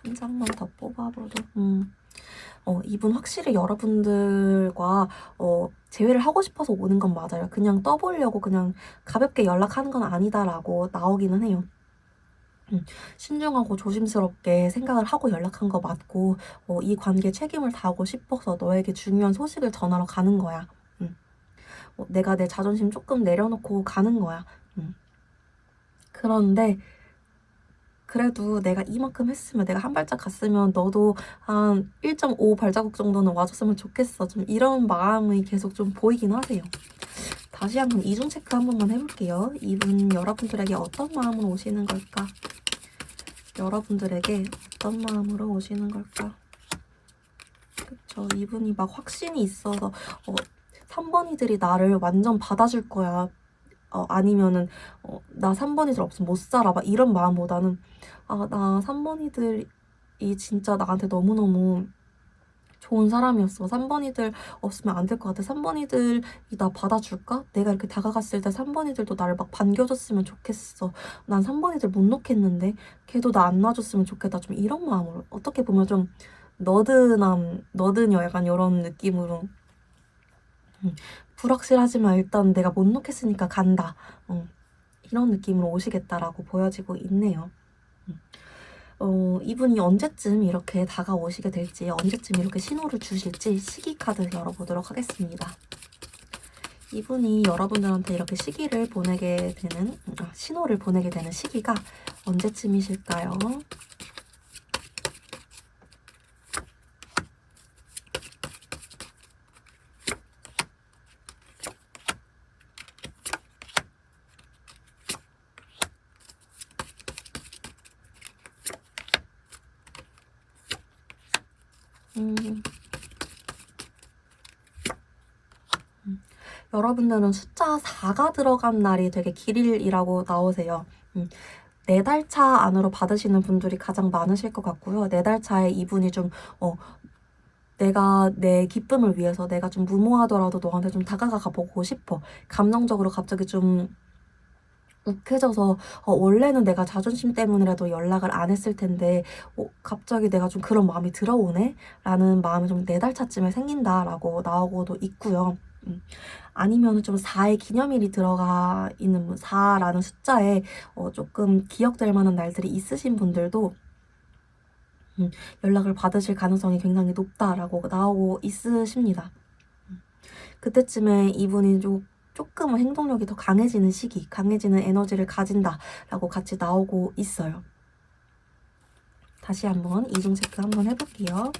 한 장만 더 뽑아봐도. 이분 확실히 여러분들과 재회를 하고 싶어서 오는 건 맞아요. 그냥 떠보려고 그냥 가볍게 연락하는 건 아니다라고 나오기는 해요. 신중하고 조심스럽게 생각을 하고 연락한 거 맞고, 이 관계에 책임을 다하고 싶어서 너에게 중요한 소식을 전하러 가는 거야. 내가 내 자존심 조금 내려놓고 가는 거야. 그런데 그래도 내가 이만큼 했으면, 내가 한 발짝 갔으면 너도 한 1.5 발자국 정도는 와줬으면 좋겠어. 좀 이런 마음이 계속 좀 보이긴 하세요. 다시 한번 이중 체크 한 번만 해볼게요. 이분 여러분들에게 어떤 마음으로 오시는 걸까? 여러분들에게 어떤 마음으로 오시는 걸까? 그쵸, 이분이 막 확신이 있어서 3번이들이 나를 완전 받아줄 거야. 아니면은 나 3번이들 없으면 못 살아. 막 이런 마음보다는 나 3번이들이 진짜 나한테 너무너무 좋은 사람이었어. 3번이들 없으면 안 될 것 같아. 3번이들이 나 받아줄까? 내가 이렇게 다가갔을 때 3번이들도 나를 막 반겨줬으면 좋겠어. 난 3번이들 못 놓겠는데 걔도 나 안 놔줬으면 좋겠다. 좀 이런 마음으로, 어떻게 보면 좀 너드녀 약간 이런 느낌으로, 불확실하지만 일단 내가 못 놓겠으니까 간다. 이런 느낌으로 오시겠다라고 보여지고 있네요. 이분이 언제쯤 이렇게 다가오시게 될지, 언제쯤 이렇게 신호를 주실지 시기 카드 열어보도록 하겠습니다. 이분이 여러분들한테 이렇게 시기를 보내게 되는, 신호를 보내게 되는 시기가 언제쯤이실까요? 여러분들은 숫자 4가 들어간 날이 되게 길일이라고 나오세요. 4달 차 안으로 받으시는 분들이 가장 많으실 것 같고요. 4달 차에 이분이 좀 내가 내 기쁨을 위해서 내가 좀 무모하더라도 너한테 좀 다가가 보고 싶어. 감정적으로 갑자기 좀 욱해져서 원래는 내가 자존심 때문이라도 연락을 안 했을 텐데 갑자기 내가 좀 그런 마음이 들어오네? 라는 마음이 좀 4달 차쯤에 생긴다라고 나오고도 있고요. 아니면 좀 4의 기념일이 들어가 있는 4라는 숫자에 조금 기억될 만한 날들이 있으신 분들도 연락을 받으실 가능성이 굉장히 높다라고 나오고 있으십니다. 그때쯤에 이분이 조금은 행동력이 더 강해지는 시기, 강해지는 에너지를 가진다라고 같이 나오고 있어요. 다시 한번 이중 체크 한번 해볼게요.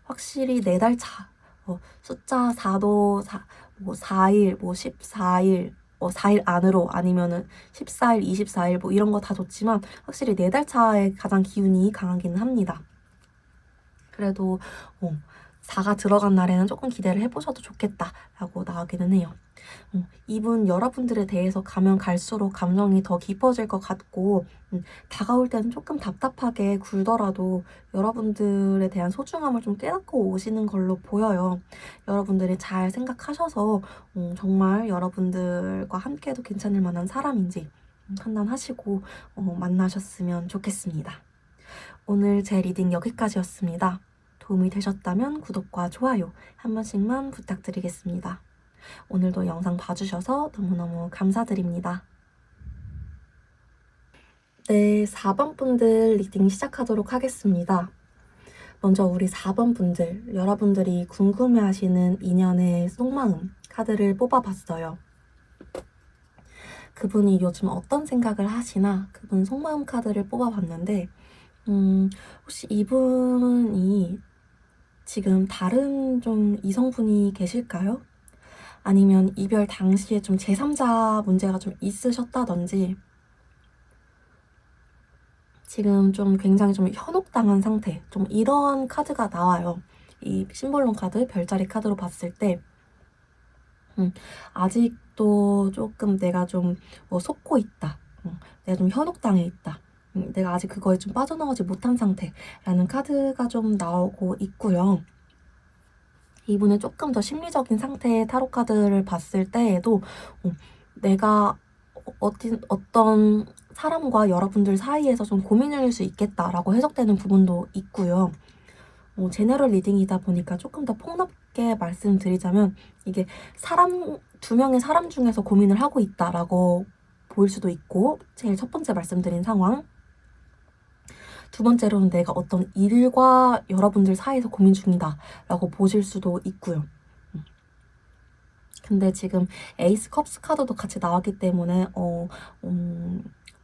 확실히 4달 차, 숫자 4도 4일, 14일, 4일 안으로, 아니면은 14일, 24일 이런 거 다 좋지만 확실히 4달 차에 가장 기운이 강하기는 합니다. 그래도 4가 들어간 날에는 조금 기대를 해보셔도 좋겠다라고 나오기는 해요. 이분 여러분들에 대해서 가면 갈수록 감정이 더 깊어질 것 같고, 다가올 때는 조금 답답하게 굴더라도 여러분들에 대한 소중함을 좀 깨닫고 오시는 걸로 보여요. 여러분들이 잘 생각하셔서 정말 여러분들과 함께해도 괜찮을 만한 사람인지 판단하시고 만나셨으면 좋겠습니다. 오늘 제 리딩 여기까지였습니다. 도움이 되셨다면 구독과 좋아요 한 번씩만 부탁드리겠습니다. 오늘도 영상 봐주셔서 너무너무 감사드립니다. 네, 4번 분들 리딩 시작하도록 하겠습니다. 먼저 우리 4번 분들, 여러분들이 궁금해하시는 인연의 속마음 카드를 뽑아봤어요. 그분이 요즘 어떤 생각을 하시나 그분 속마음 카드를 뽑아봤는데 혹시 이분이 지금 다른 좀 이성분이 계실까요? 아니면 이별 당시에 좀 제3자 문제가 좀 있으셨다든지 지금 좀 굉장히 좀 현혹당한 상태, 좀 이런 카드가 나와요. 이 심볼론 카드, 별자리 카드로 봤을 때 아직도 조금 내가 좀 속고 있다. 내가 좀 현혹당해 있다. 내가 아직 그거에 좀 빠져나오지 못한 상태라는 카드가 좀 나오고 있고요. 이분의 조금 더 심리적인 상태의 타로 카드를 봤을 때에도 내가 어떤 사람과 여러분들 사이에서 좀 고민 중일 수 있겠다라고 해석되는 부분도 있고요. 제너럴 리딩이다 보니까 조금 더 폭넓게 말씀드리자면 이게 두 명의 사람 중에서 고민을 하고 있다라고 보일 수도 있고, 제일 첫 번째 말씀드린 상황. 두 번째로는 내가 어떤 일과 여러분들 사이에서 고민 중이다라고 보실 수도 있고요. 근데 지금 에이스 컵스 카드도 같이 나왔기 때문에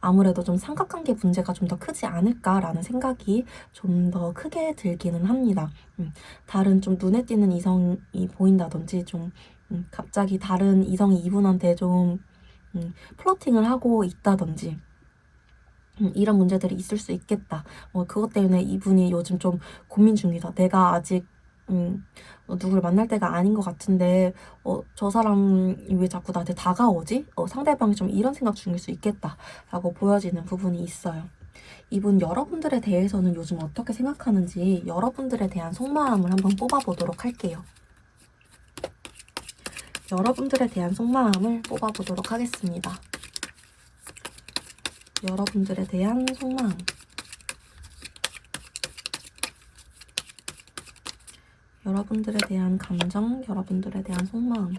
아무래도 좀 삼각관계 문제가 좀 더 크지 않을까라는 생각이 좀 더 크게 들기는 합니다. 다른 좀 눈에 띄는 이성이 보인다든지 좀 갑자기 다른 이성이 이분한테 좀 플러팅을 하고 있다든지 이런 문제들이 있을 수 있겠다. 그것 때문에 이분이 요즘 좀 고민 중이다. 내가 아직 누굴 만날 때가 아닌 것 같은데 저 사람이 왜 자꾸 나한테 다가오지? 상대방이 좀 이런 생각 중일 수 있겠다라고 보여지는 부분이 있어요. 이분 여러분들에 대해서는 요즘 어떻게 생각하는지 여러분들에 대한 속마음을 한번 뽑아보도록 할게요. 여러분들에 대한 속마음을 뽑아보도록 하겠습니다. 여러분들에 대한 속마음. 여러분들에 대한 감정, 여러분들에 대한 속마음.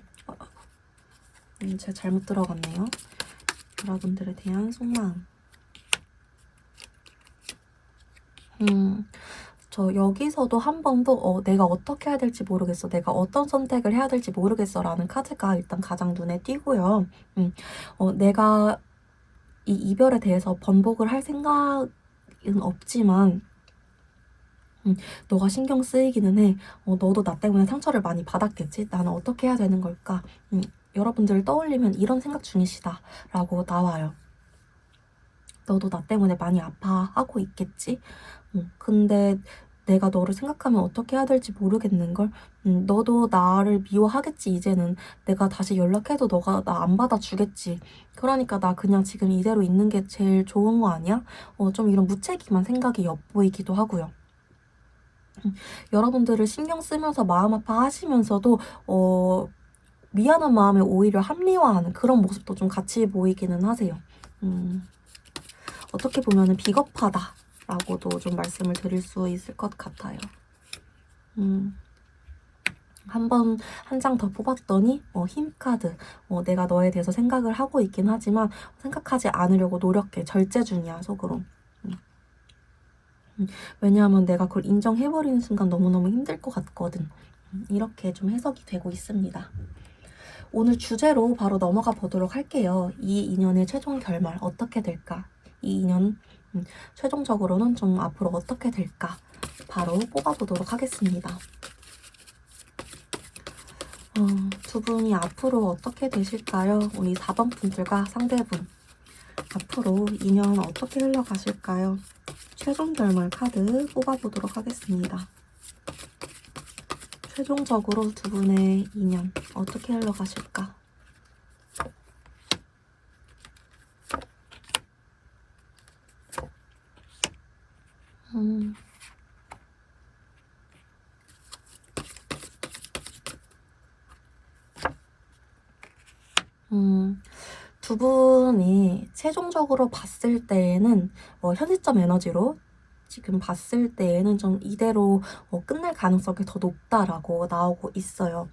제가 잘못 들어갔네요. 여러분들에 대한 속마음. 저 여기서도 한 번도 내가 어떻게 해야 될지 모르겠어. 내가 어떤 선택을 해야 될지 모르겠어. 라는 카드가 일단 가장 눈에 띄고요. 내가 이 이별에 대해서 번복을 할 생각은 없지만 너가 신경 쓰이기는 해. 너도 나 때문에 상처를 많이 받았겠지? 나는 어떻게 해야 되는 걸까? 여러분들을 떠올리면 이런 생각 중이시다 라고 나와요. 너도 나 때문에 많이 아파하고 있겠지? 근데 내가 너를 생각하면 어떻게 해야 될지 모르겠는걸? 너도 나를 미워하겠지, 이제는. 내가 다시 연락해도 너가 나 안 받아주겠지. 그러니까 나 그냥 지금 이대로 있는 게 제일 좋은 거 아니야? 좀 이런 무책임한 생각이 엿보이기도 하고요. 여러분들을 신경 쓰면서 마음 아파하시면서도 미안한 마음에 오히려 합리화하는 그런 모습도 좀 같이 보이기는 하세요. 어떻게 보면은 비겁하다라고도 좀 말씀을 드릴 수 있을 것 같아요. 한 장 더 뽑았더니 힘 카드. 내가 너에 대해서 생각을 하고 있긴 하지만 생각하지 않으려고 노력해. 절제 중이야, 속으로. 왜냐하면 내가 그걸 인정해버리는 순간 너무너무 힘들 것 같거든. 이렇게 좀 해석이 되고 있습니다. 오늘 주제로 바로 넘어가 보도록 할게요. 이 인연의 최종 결말 어떻게 될까? 이 인연 최종적으로는 좀 앞으로 어떻게 될까? 바로 뽑아보도록 하겠습니다. 두 분이 앞으로 어떻게 되실까요? 우리 4번 분들과 상대분 앞으로 인연 어떻게 흘러가실까요? 최종 결말 카드 뽑아보도록 하겠습니다. 최종적으로 두 분의 인연 어떻게 흘러가실까? 두 분이 최종적으로 봤을 때에는 현 시점 에너지로 지금 봤을 때에는 좀 이대로 끝낼 가능성이 더 높다라고 나오고 있어요.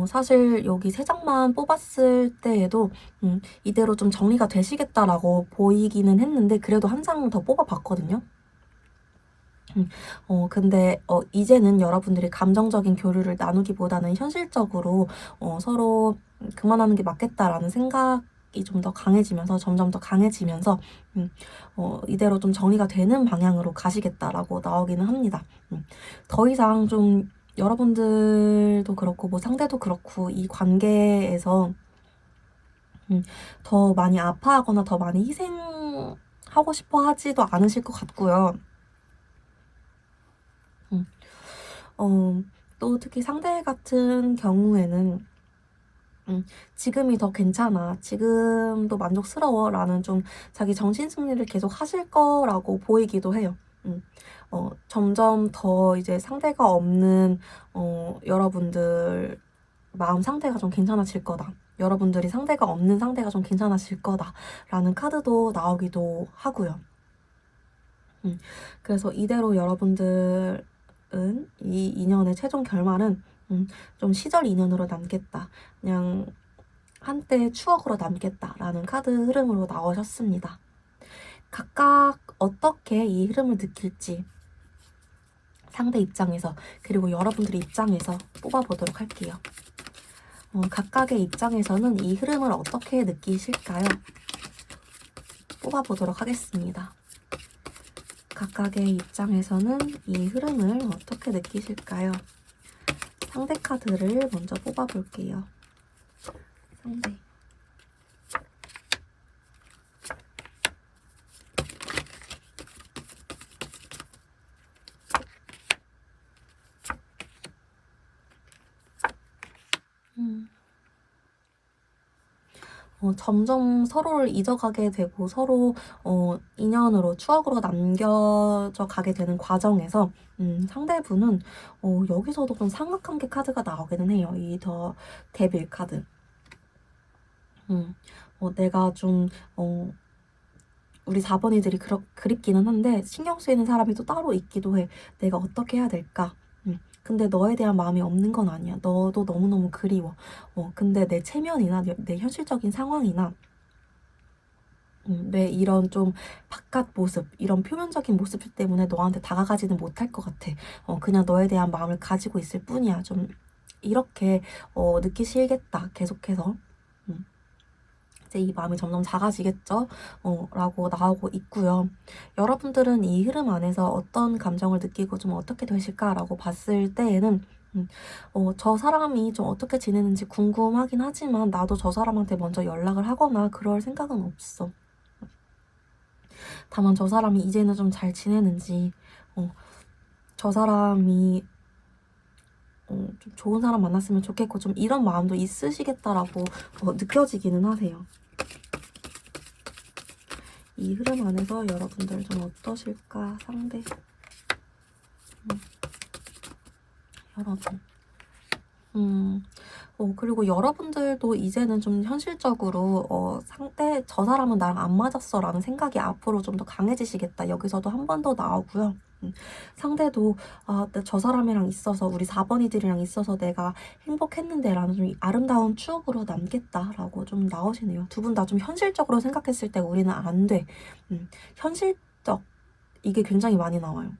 사실 여기 3장만 뽑았을 때에도 이대로 좀 정리가 되시겠다라고 보이기는 했는데 그래도 한 장 더 뽑아봤거든요. 근데 이제는 여러분들이 감정적인 교류를 나누기보다는 현실적으로 서로 그만하는 게 맞겠다라는 생각 좀 더 강해지면서 점점 더 강해지면서 이대로 좀 정리가 되는 방향으로 가시겠다라고 나오기는 합니다. 더 이상 좀 여러분들도 그렇고 뭐 상대도 그렇고 이 관계에서 더 많이 아파하거나 더 많이 희생하고 싶어 하지도 않으실 것 같고요. 또 특히 상대 같은 경우에는 지금이 더 괜찮아, 지금도 만족스러워 라는 좀 자기 정신승리를 계속 하실 거라고 보이기도 해요. 점점 더 이제 상대가 없는 여러분들 마음 상태가 좀 괜찮아질 거다, 여러분들이 상대가 없는 상태가 좀 괜찮아질 거다 라는 카드도 나오기도 하고요. 그래서 이대로 여러분들은 이 인연의 최종 결말은 좀 시절 인연으로 남겠다, 그냥 한때 추억으로 남겠다라는 카드 흐름으로 나오셨습니다. 각각 어떻게 이 흐름을 느낄지 상대 입장에서 그리고 여러분들의 입장에서 뽑아보도록 할게요. 각각의 입장에서는 이 흐름을 어떻게 느끼실까요? 뽑아보도록 하겠습니다. 각각의 입장에서는 이 흐름을 어떻게 느끼실까요? 상대 카드를 먼저 뽑아볼게요. 상대. 점점 서로를 잊어가게 되고 서로 인연으로 추억으로 남겨져 가게 되는 과정에서 상대분은 여기서도 좀 삼각관계 카드가 나오기는 해요. 이 더 데빌 카드. 내가 좀 우리 4번이들이 그립기는 한데 신경 쓰이는 사람이 또 따로 있기도 해. 내가 어떻게 해야 될까? 근데 너에 대한 마음이 없는 건 아니야. 너도 너무너무 그리워. 근데 내 체면이나 내 현실적인 상황이나 내 이런 좀 바깥 모습, 이런 표면적인 모습 때문에 너한테 다가가지는 못할 것 같아. 그냥 너에 대한 마음을 가지고 있을 뿐이야. 좀 이렇게 느끼시겠다. 계속해서. 이제 이 마음이 점점 작아지겠죠? 라고 나오고 있고요. 여러분들은 이 흐름 안에서 어떤 감정을 느끼고 좀 어떻게 되실까라고 봤을 때에는 저 사람이 좀 어떻게 지내는지 궁금하긴 하지만 나도 저 사람한테 먼저 연락을 하거나 그럴 생각은 없어. 다만 저 사람이 이제는 좀 잘 지내는지, 저 사람이 좀 좋은 사람 만났으면 좋겠고 좀 이런 마음도 있으시겠다라고 느껴지기는 하세요. 이 흐름 안에서 여러분들 좀 어떠실까? 상대. 여러분. 그리고 여러분들도 이제는 좀 현실적으로 상대 저 사람은 나랑 안 맞았어 라는 생각이 앞으로 좀 더 강해지시겠다. 여기서도 한 번 더 나오고요. 상대도 저 사람이랑 있어서 우리 4번이들이랑 있어서 내가 행복했는데 라는 좀 아름다운 추억으로 남겠다라고 좀 나오시네요. 두 분 다 좀 현실적으로 생각했을 때 우리는 안 돼. 현실적 이게 굉장히 많이 나와요.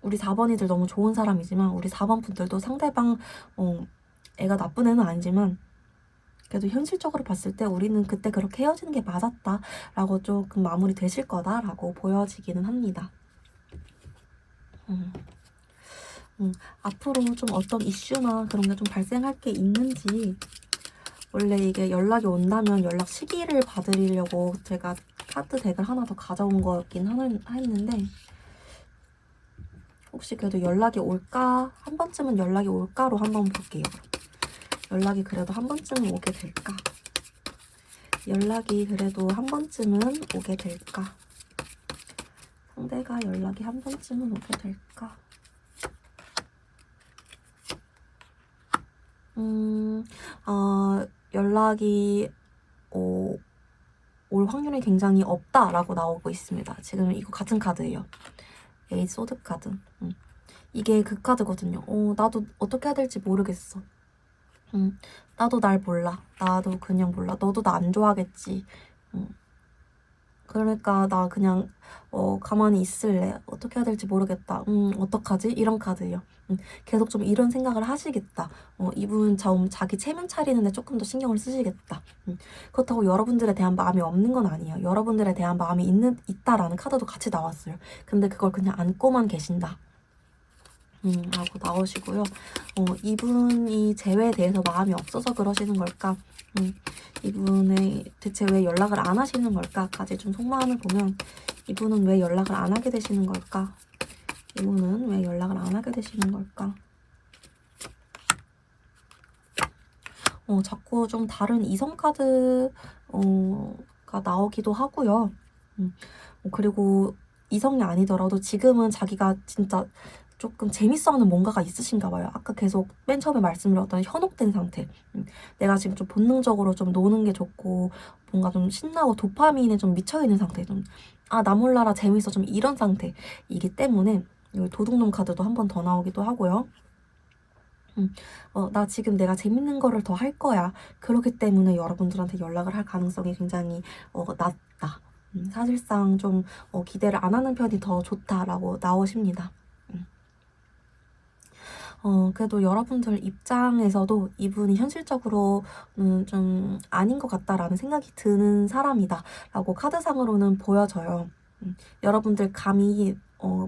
우리 4번이들 너무 좋은 사람이지만 우리 4번 분들도 상대방 애가 나쁜 애는 아니지만 그래도 현실적으로 봤을 때 우리는 그때 그렇게 헤어지는 게 맞았다 라고 조금 마무리 되실 거다라고 보여지기는 합니다. 앞으로 좀 어떤 이슈나 그런 게 좀 발생할 게 있는지, 원래 이게 연락이 온다면 연락 시기를 봐드리려고 제가 카드 덱을 하나 더 가져온 거였긴 했는데 혹시 그래도 연락이 올까? 한 번쯤은 연락이 올까로 한번 볼게요. 연락이 그래도 한 번쯤은 오게 될까? 연락이 그래도 한 번쯤은 오게 될까? 상대가 연락이 한 번쯤은 오게 될까? 연락이 올 확률이 굉장히 없다라고 나오고 있습니다. 지금 이거 같은 카드예요. 에이스 소드 카드. 이게 그 카드거든요. 나도 어떻게 해야 될지 모르겠어. 나도 날 몰라. 나도 그냥 몰라. 너도 나 안 좋아하겠지. 그러니까 나 그냥 가만히 있을래. 어떻게 해야 될지 모르겠다. 어떡하지? 이런 카드예요. 계속 좀 이런 생각을 하시겠다. 이분 좀 자기 체면 차리는데 조금 더 신경을 쓰시겠다. 그렇다고 여러분들에 대한 마음이 없는 건 아니에요. 여러분들에 대한 마음이 있다라는 카드도 같이 나왔어요. 근데 그걸 그냥 안고만 계신다. 라고 나오시고요. 이분이 재회에 대해서 마음이 없어서 그러시는 걸까? 이분의 대체 왜 연락을 안 하시는 걸까?까지 좀 속마음을 보면 이분은 왜 연락을 안 하게 되시는 걸까? 이분은 왜 연락을 안 하게 되시는 걸까? 자꾸 좀 다른 이성 카드가 나오기도 하고요. 그리고 이성이 아니더라도 지금은 자기가 진짜 조금 재밌어하는 뭔가가 있으신가 봐요. 아까 계속 맨 처음에 말씀드렸던 현혹된 상태. 내가 지금 좀 본능적으로 좀 노는 게 좋고 뭔가 좀 신나고 도파민에 좀 미쳐있는 상태. 나 몰라라 재밌어 좀 이런 상태이기 때문에 여기 도둑놈 카드도 한 번 더 나오기도 하고요. 나 지금 내가 재밌는 거를 더 할 거야. 그렇기 때문에 여러분들한테 연락을 할 가능성이 굉장히 낮다. 사실상 좀 기대를 안 하는 편이 더 좋다라고 나오십니다. 그래도 여러분들 입장에서도 이분이 현실적으로는 좀 아닌 것 같다라는 생각이 드는 사람이다 라고 카드상으로는 보여져요. 여러분들 감이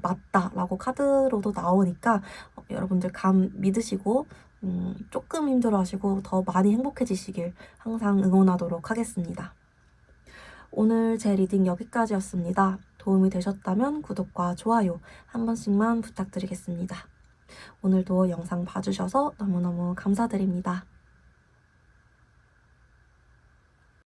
맞다라고 카드로도 나오니까 여러분들 감 믿으시고 조금 힘들어하시고 더 많이 행복해지시길 항상 응원하도록 하겠습니다. 오늘 제 리딩 여기까지였습니다. 도움이 되셨다면 구독과 좋아요 한 번씩만 부탁드리겠습니다. 오늘도 영상 봐주셔서 너무너무 감사드립니다.